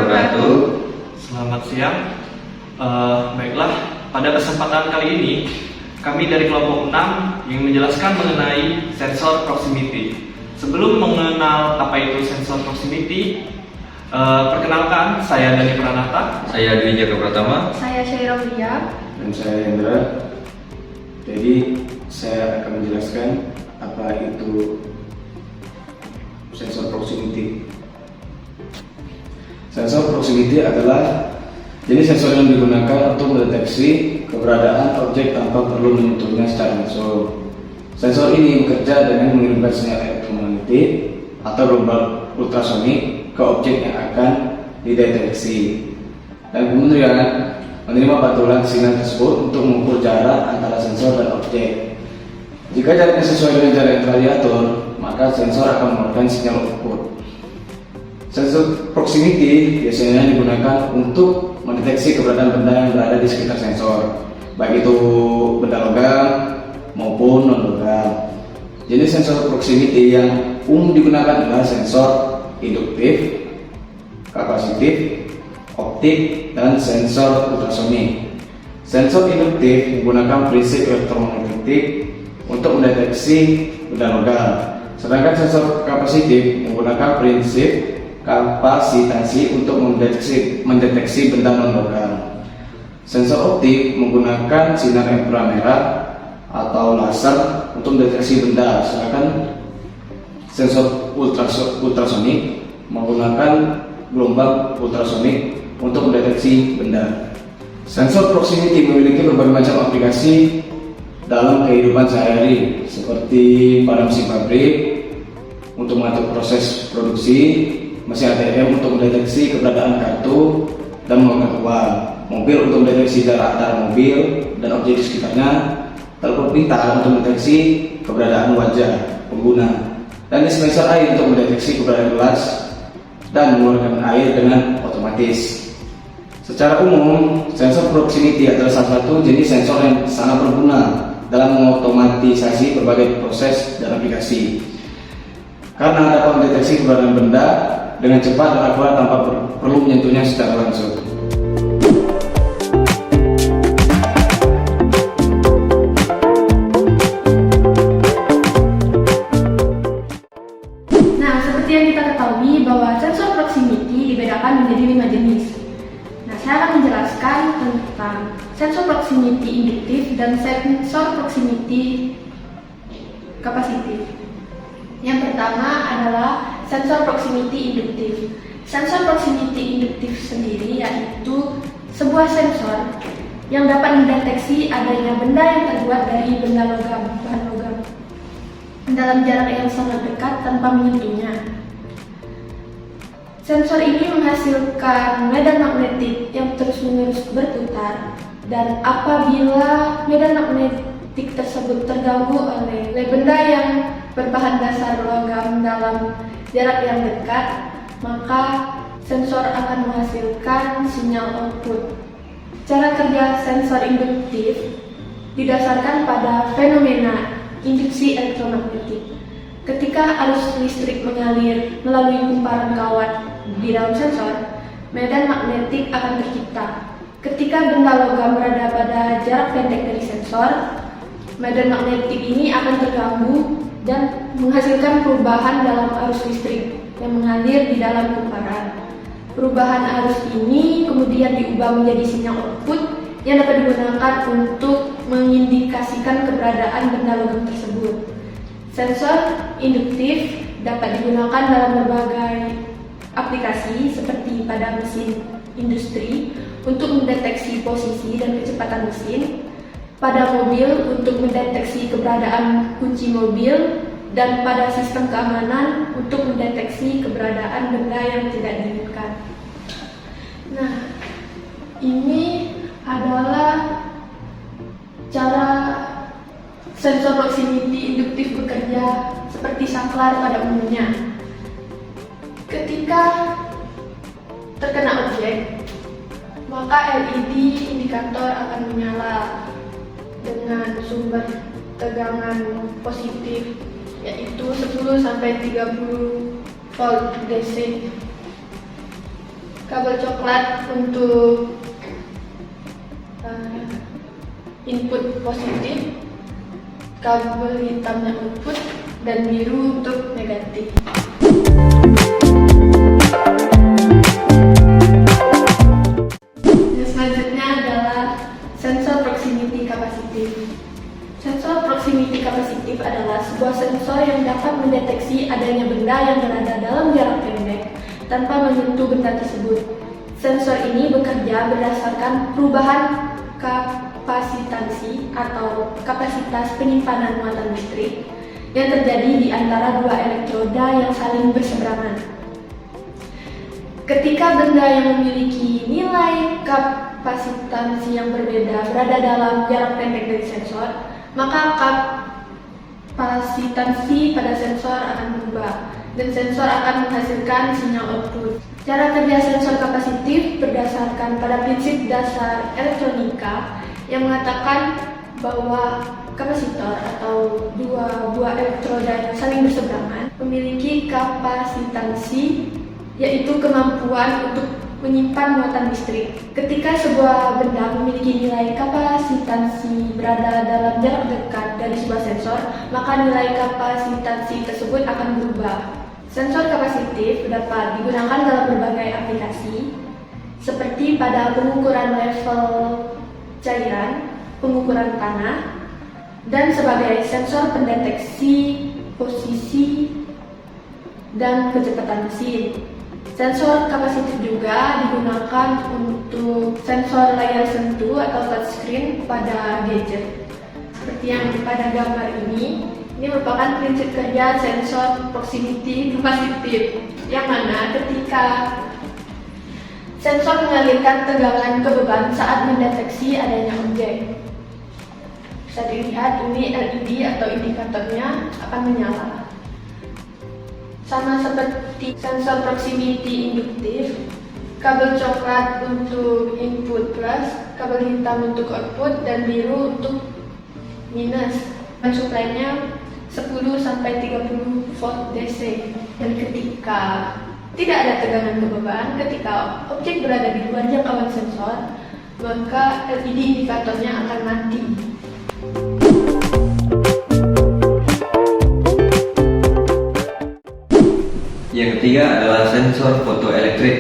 wabarakatuh. Selamat siang. Baiklah, pada kesempatan kali ini kami dari kelompok 6 yang menjelaskan mengenai sensor proximity. Sebelum mengenal apa itu sensor proximity, perkenalkan, saya Dani Pranata. Saya Dwi Jaka Pratama. Saya Syaira Mulia. Dan saya Hendra. Jadi saya akan menjelaskan apa itu sensor proximity. Sensor proximity adalah jenis sensor yang digunakan untuk mendeteksi keberadaan objek tanpa perlu menyentuhnya secara langsung. Sensor ini bekerja dengan mengirimkan sinyal elektromagnetik atau gelombang ultrasonik ke objek yang akan dideteksi, dan kemudian menerima pantulan sinyal tersebut untuk mengukur jarak antara sensor dan objek. Jika jaraknya sesuai dengan jarak yang telah diatur, maka sensor akan mengeluarkan sinyal output. Sensor proximity biasanya digunakan untuk mendeteksi keberadaan benda yang berada di sekitar sensor, baik itu benda logam maupun non-logam. Jenis sensor proximity yang umum digunakan adalah sensor induktif, kapasitif, optik, dan sensor ultrasonik. Sensor induktif menggunakan prinsip elektromagnetik untuk mendeteksi benda logam, sedangkan sensor kapasitif menggunakan prinsip kapasitasi untuk mendeteksi benda non-logam. Sensor optik menggunakan sinar inframerah atau laser untuk mendeteksi benda, sedangkan sensor ultrasonik menggunakan gelombang ultrasonik untuk mendeteksi benda. Sensor proximity memiliki berbagai macam aplikasi dalam kehidupan sehari-hari, seperti pada mesin pabrik untuk mengatur proses produksi, mesin ATM untuk mendeteksi keberadaan kartu dan mengeluarkan uang, mobil untuk mendeteksi jarak antara mobil dan objek di sekitarnya, telepon pintar untuk mendeteksi keberadaan wajah pengguna, dan dispenser air untuk mendeteksi keberadaan gelas dan mengeluarkan air dengan otomatis. Secara umum, sensor proximity adalah salah satu jenis sensor yang sangat berguna dalam mengotomatisasi berbagai proses dan aplikasi, karena dapat mendeteksi keberadaan benda dengan cepat dan akurat tanpa perlu menyentuhnya secara langsung. Nah, seperti yang kita ketahui bahwa sensor proximity dibedakan menjadi 5 jenis. Nah, saya akan menjelaskan tentang sensor proximity induktif dan sensor proximity kapasitif. Yang pertama adalah sensor proximity induktif. Sensor proximity induktif sendiri yaitu sebuah sensor yang dapat mendeteksi adanya benda yang terbuat dari benda logam, bahan logam, dalam jarak yang sangat dekat tanpa menyentuhnya. Sensor ini menghasilkan medan magnetik yang terus-menerus berputar, dan apabila medan magnetik tersebut terganggu oleh benda yang berbahan dasar logam dalam jarak yang dekat, maka sensor akan menghasilkan sinyal output. Cara kerja sensor induktif didasarkan pada fenomena induksi elektromagnetik. Ketika arus listrik mengalir melalui kumparan kawat di dalam sensor, medan magnetik akan tercipta. Ketika benda logam berada pada jarak pendek dari sensor, medan magnetik ini akan terganggu dan menghasilkan perubahan dalam arus listrik yang mengalir di dalam kumparan. Perubahan arus ini kemudian diubah menjadi sinyal output yang dapat digunakan untuk mengindikasikan keberadaan benda logam tersebut. Sensor induktif dapat digunakan dalam berbagai aplikasi seperti pada mesin industri untuk mendeteksi posisi dan kecepatan mesin, pada mobil untuk mendeteksi keberadaan kunci mobil, dan pada sistem keamanan untuk mendeteksi keberadaan benda yang tidak diinginkan. Nah, ini adalah cara sensor proximity induktif bekerja seperti saklar pada umumnya. Ketika terkena objek, maka LED indikator akan menyala dengan sumber tegangan positif, yaitu 10 sampai 30 volt DC. kabel coklat untuk input positif, kabel hitamnya output, dan biru untuk negatif. Yang selanjutnya adalah sensor proximity capacitive. Sensor proximity capacitive adalah sebuah sensor yang dapat mendeteksi adanya benda yang berada dalam jarak pendek tanpa menyentuh benda tersebut. Sensor ini bekerja berdasarkan perubahan kapasitansi atau kapasitas penyimpanan muatan listrik yang terjadi di antara dua elektroda yang saling berseberangan. Ketika benda yang memiliki nilai kapasitansi yang berbeda berada dalam jarak pendek dari sensor, maka kapasitansi pada sensor akan berubah dan sensor akan menghasilkan sinyal output. Cara kerja sensor kapasitif berdasarkan pada prinsip dasar elektronika yang mengatakan bahwa kapasitor atau dua buah elektroda yang saling berseberangan memiliki kapasitansi, yaitu kemampuan untuk menyimpan muatan listrik. Ketika sebuah benda memiliki nilai kapasitansi berada dalam jarak dekat dari sebuah sensor, maka nilai kapasitansi tersebut akan berubah. Sensor kapasitif dapat digunakan dalam berbagai aplikasi, seperti pada pengukuran level cairan, pengukuran tanah, dan sebagai sensor pendeteksi posisi dan kecepatan mesin. Sensor kapasitif juga digunakan untuk sensor layar sentuh atau touchscreen pada gadget. Seperti yang pada gambar ini merupakan prinsip kerja sensor proximity capacitive, yang mana ketika sensor mengalirkan tegangan ke beban saat mendeteksi adanya objek. Bisa dilihat ini LED atau indikatornya akan menyala. Sama seperti sensor proximity induktif, kabel coklat untuk input plus, kabel hitam untuk output, dan biru untuk minus. Suplainya 10-30 volt DC. Dan ketika tidak ada tegangan ke beban, ketika objek berada di luar jangkauan sensor, maka LED indikatornya akan mati. Yang ketiga adalah sensor fotoelektrik.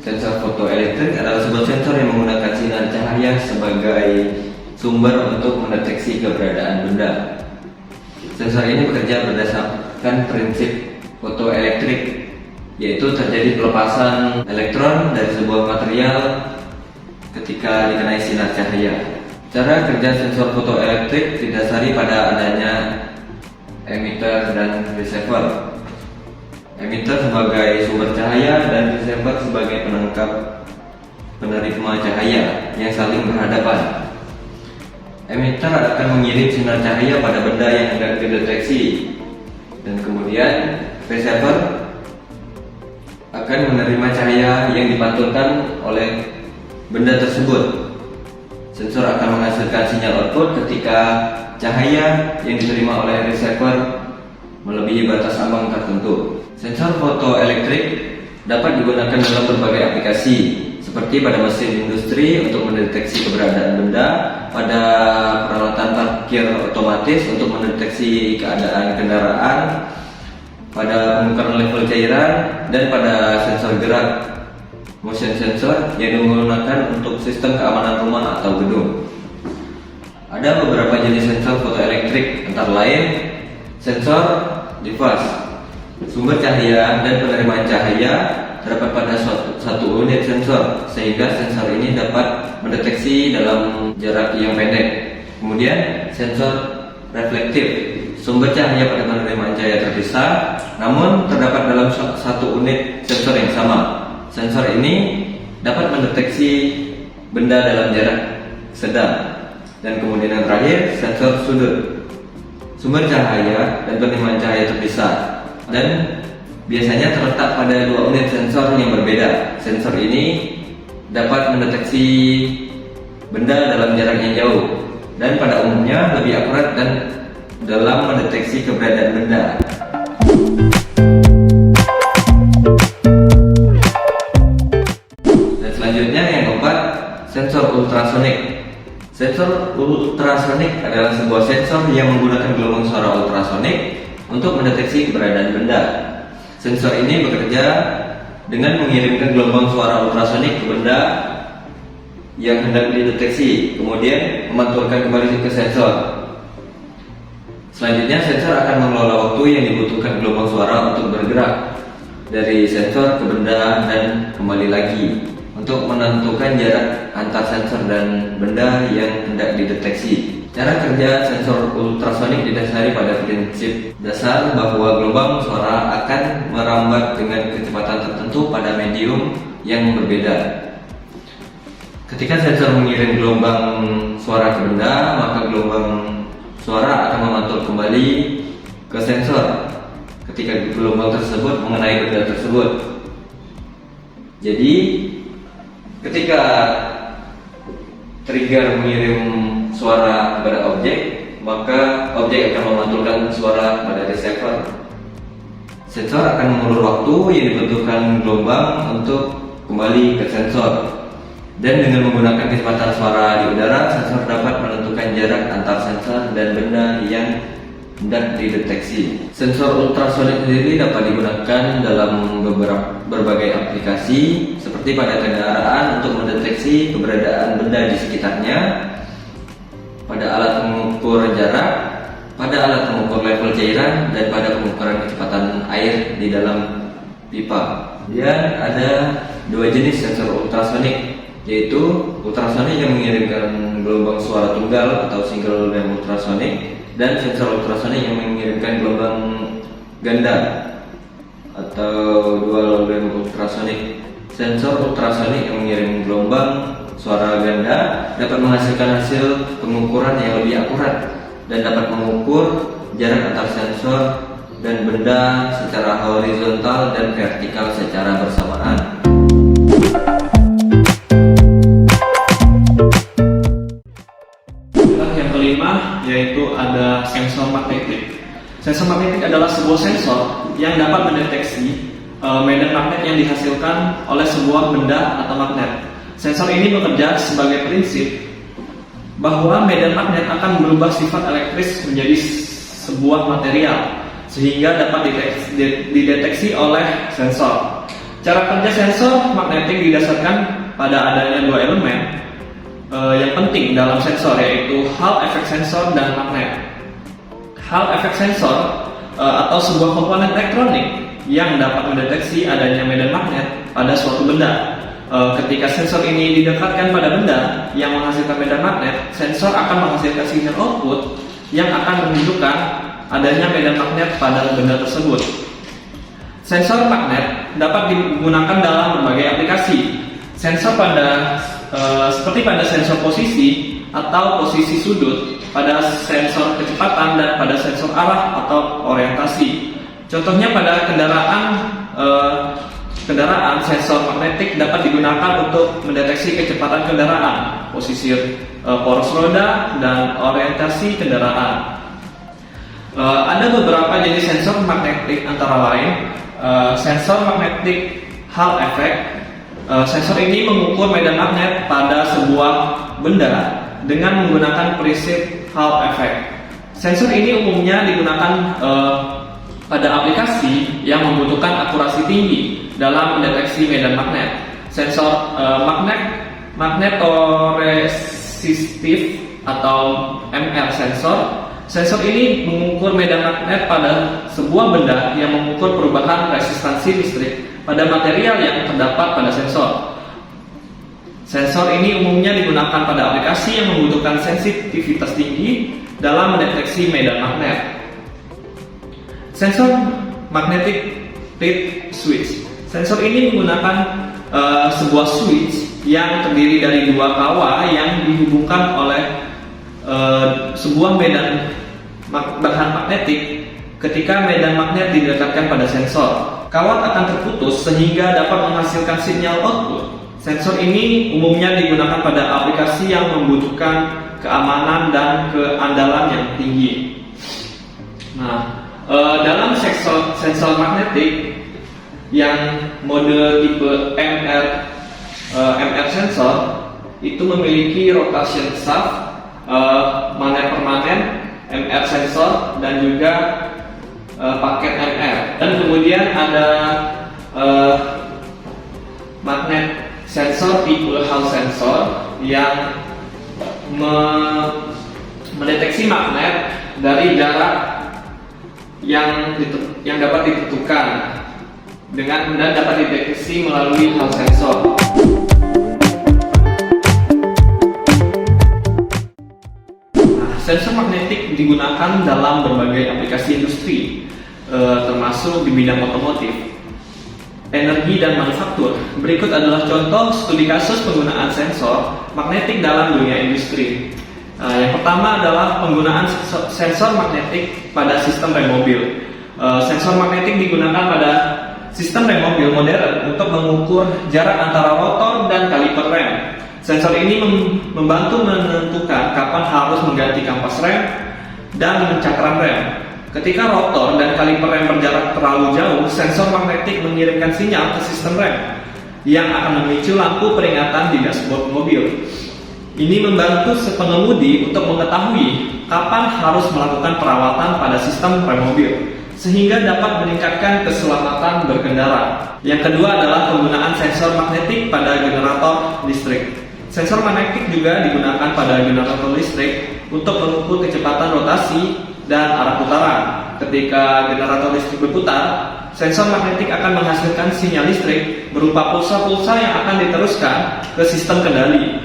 Sensor fotoelektrik adalah sebuah sensor yang menggunakan sinar cahaya sebagai sumber untuk mendeteksi keberadaan benda. Sensor ini bekerja berdasarkan prinsip fotoelektrik, yaitu terjadi pelepasan elektron dari sebuah material ketika dikenai sinar cahaya. Cara kerja sensor fotoelektrik didasari pada adanya emitter dan receiver. Emitter sebagai sumber cahaya dan receiver sebagai penangkap penerima cahaya yang saling berhadapan. Emitter akan mengirim sinar cahaya pada benda yang hendak dideteksi, dan kemudian receiver akan menerima cahaya yang dipantulkan oleh benda tersebut. Sensor akan menghasilkan sinyal output ketika cahaya yang diterima oleh receiver melebihi batas ambang tertentu. Sensor fotoelektrik dapat digunakan dalam berbagai aplikasi, seperti pada mesin industri untuk mendeteksi keberadaan benda, pada peralatan parkir otomatis untuk mendeteksi keadaan kendaraan, pada pengukuran level cairan, dan pada sensor gerak motion sensor yang digunakan untuk sistem keamanan rumah atau gedung. Ada beberapa jenis sensor fotoelektrik, antara lain sensor device, sumber cahaya dan penerimaan cahaya terdapat pada satu unit sensor, sehingga sensor ini dapat mendeteksi dalam jarak yang pendek. Kemudian sensor reflektif, sumber cahaya pada penerimaan cahaya terpisah, namun terdapat dalam satu unit sensor yang sama. Sensor ini dapat mendeteksi benda dalam jarak sedang. Dan kemudian yang terakhir, sensor sudut, sumber cahaya dan penerimaan cahaya terpisah, dan biasanya terletak pada dua unit sensor yang berbeda. Sensor ini dapat mendeteksi benda dalam jarak yang jauh, dan pada umumnya lebih akurat dan dalam mendeteksi keberadaan benda. Selanjutnya yang keempat, sensor ultrasonik. Sensor ultrasonik adalah sebuah sensor yang menggunakan gelombang suara ultrasonik untuk mendeteksi keberadaan benda. Sensor ini bekerja dengan mengirimkan gelombang suara ultrasonik ke benda yang hendak dideteksi, kemudian memantulkan kembali ke sensor. Selanjutnya, sensor akan mengelola waktu yang dibutuhkan gelombang suara untuk bergerak dari sensor ke benda dan kembali lagi untuk menentukan jarak antar sensor dan benda yang hendak dideteksi. Cara kerja sensor ultrasonik didasari pada prinsip dasar bahwa gelombang suara akan merambat dengan kecepatan tertentu pada medium yang berbeda. Ketika sensor mengirim gelombang suara ke benda, maka gelombang suara akan memantul kembali ke sensor ketika gelombang tersebut mengenai benda tersebut. Jadi, ketika trigger mengirim suara kepada objek, maka objek akan memantulkan suara pada receiver. Sensor akan mengulur waktu yang dibutuhkan gelombang untuk kembali ke sensor. Dan dengan menggunakan kecepatan suara di udara, sensor dapat menentukan jarak antar sensor dan benda yang hendak dideteksi. Sensor ultrasonik sendiri dapat digunakan dalam berbagai aplikasi, seperti pada kendaraan untuk mendeteksi keberadaan benda di sekitarnya, pada alat pengukur jarak, pada alat pengukur level cairan, dan pada pengukuran kecepatan air di dalam pipa. Kemudian ada dua jenis sensor ultrasonik, yaitu ultrasonik yang mengirimkan gelombang suara tunggal atau single band ultrasonik, dan sensor ultrasonik yang mengirimkan gelombang ganda atau dual band ultrasonik. Sensor ultrasonik yang mengirim gelombang suara ganda dapat menghasilkan hasil pengukuran yang lebih akurat dan dapat mengukur jarak antar sensor dan benda secara horizontal dan vertikal secara bersamaan. Yang kelima yaitu ada sensor magnetik. Sensor magnetik adalah sebuah sensor yang dapat mendeteksi medan magnet yang dihasilkan oleh sebuah benda atau magnet. Sensor ini bekerja sebagai prinsip bahwa medan magnet akan berubah sifat elektris menjadi sebuah material sehingga dapat dideteksi oleh sensor. Cara kerja sensor magnetik didasarkan pada adanya dua elemen yang penting dalam sensor, yaitu Hall effect sensor dan magnet. Hall effect sensor atau sebuah komponen elektronik yang dapat mendeteksi adanya medan magnet pada suatu benda. Ketika sensor ini didekatkan pada benda yang menghasilkan medan magnet, sensor akan menghasilkan sinyal output yang akan menunjukkan adanya medan magnet pada benda tersebut. Sensor magnet dapat digunakan dalam berbagai aplikasi. Sensor seperti pada sensor posisi atau posisi sudut, pada sensor kecepatan, dan pada sensor arah atau orientasi. Contohnya pada kendaraan, sensor magnetik dapat digunakan untuk mendeteksi kecepatan kendaraan, posisi poros roda, dan orientasi kendaraan. Ada beberapa jenis sensor magnetik, antara lain sensor magnetik Hall effect. Sensor ini mengukur medan magnet pada sebuah benda dengan menggunakan prinsip Hall effect. Sensor ini umumnya digunakan pada aplikasi yang membutuhkan akurasi tinggi dalam mendeteksi medan magnet. Sensor magnetoresistif atau MR sensor. Sensor ini mengukur medan magnet pada sebuah benda yang mengukur perubahan resistansi listrik pada material yang terdapat pada sensor. Sensor ini umumnya digunakan pada aplikasi yang membutuhkan sensitivitas tinggi dalam mendeteksi medan magnet. Sensor magnetic lead switch. Sensor ini menggunakan sebuah switch yang terdiri dari dua kawat yang dihubungkan oleh sebuah medan bahan magnetik. Ketika medan magnet didekatkan pada sensor, kawat akan terputus sehingga dapat menghasilkan sinyal output. Sensor ini umumnya digunakan pada aplikasi yang membutuhkan keamanan dan keandalan yang tinggi. Nah, dalam sensor magnetik yang mode tipe MR itu memiliki rotation shaft, magnet permanen, MR sensor, dan juga paket MR. Dan kemudian ada magnet sensor equal Hall sensor yang mendeteksi magnet dari jarak yang dapat ditentukan dan dapat dideteksi melalui Hall sensor. Sensor magnetik digunakan dalam berbagai aplikasi industri, termasuk di bidang otomotif, energi, dan manufaktur. Berikut adalah contoh studi kasus penggunaan sensor magnetik dalam dunia industri. Yang pertama adalah penggunaan sensor magnetik pada sistem rem mobil. Sensor magnetik digunakan pada sistem rem mobil modern untuk mengukur jarak antara rotor dan kaliper rem. Sensor ini membantu menentukan kapan harus mengganti kampas rem dan cakram rem. Ketika rotor dan kaliper rem berjarak terlalu jauh, sensor magnetik mengirimkan sinyal ke sistem rem yang akan memicu lampu peringatan di dashboard mobil. Ini membantu pengemudi untuk mengetahui kapan harus melakukan perawatan pada sistem rem mobil, sehingga dapat meningkatkan keselamatan berkendara. Yang kedua adalah penggunaan sensor magnetik pada generator listrik. Sensor magnetik juga digunakan pada generator listrik untuk mengukur kecepatan rotasi dan arah putaran. Ketika generator listrik berputar, sensor magnetik akan menghasilkan sinyal listrik berupa pulsa-pulsa yang akan diteruskan ke sistem kendali.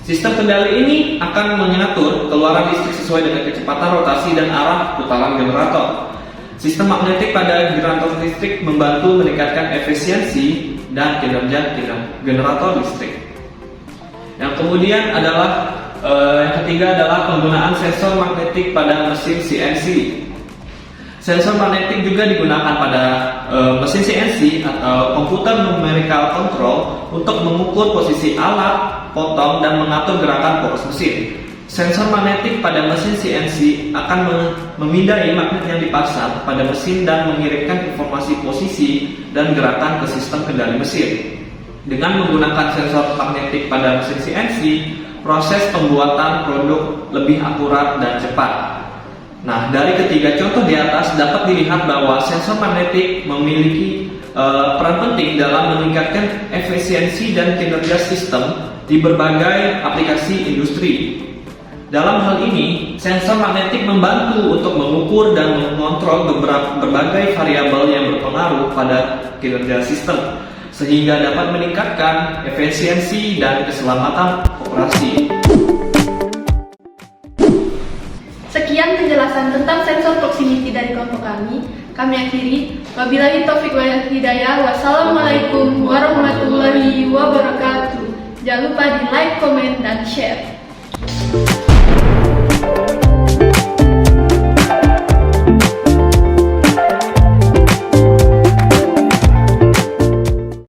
Sistem kendali ini akan mengatur keluaran listrik sesuai dengan kecepatan rotasi dan arah putaran generator. Sistem magnetik pada generator listrik membantu meningkatkan efisiensi dan kinerja generator listrik. Yang kemudian adalah yang ketiga adalah penggunaan sensor magnetik pada mesin CNC. Sensor magnetik juga digunakan pada mesin CNC atau komputer numerical control untuk mengukur posisi alat, potong, dan mengatur gerakan poros mesin. Sensor magnetik pada mesin CNC akan memindai magnet yang dipasang pada mesin dan mengirimkan informasi posisi dan gerakan ke sistem kendali mesin. Dengan menggunakan sensor magnetik pada mesin CNC, proses pembuatan produk lebih akurat dan cepat. Nah, dari ketiga contoh di atas dapat dilihat bahwa sensor magnetik memiliki peran penting dalam meningkatkan efisiensi dan kinerja sistem di berbagai aplikasi industri. Dalam hal ini, sensor magnetik membantu untuk mengukur dan mengontrol berbagai variabel yang berpengaruh pada kinerja sistem, sehingga dapat meningkatkan efisiensi dan keselamatan operasi. Sekian penjelasan tentang sensor proximity dari kelompok kami. Kami akhiri. Wabillahi taufiq wal hidayah. Wassalamualaikum warahmatullahi wabarakatuh. Jangan lupa di like, komen, dan share.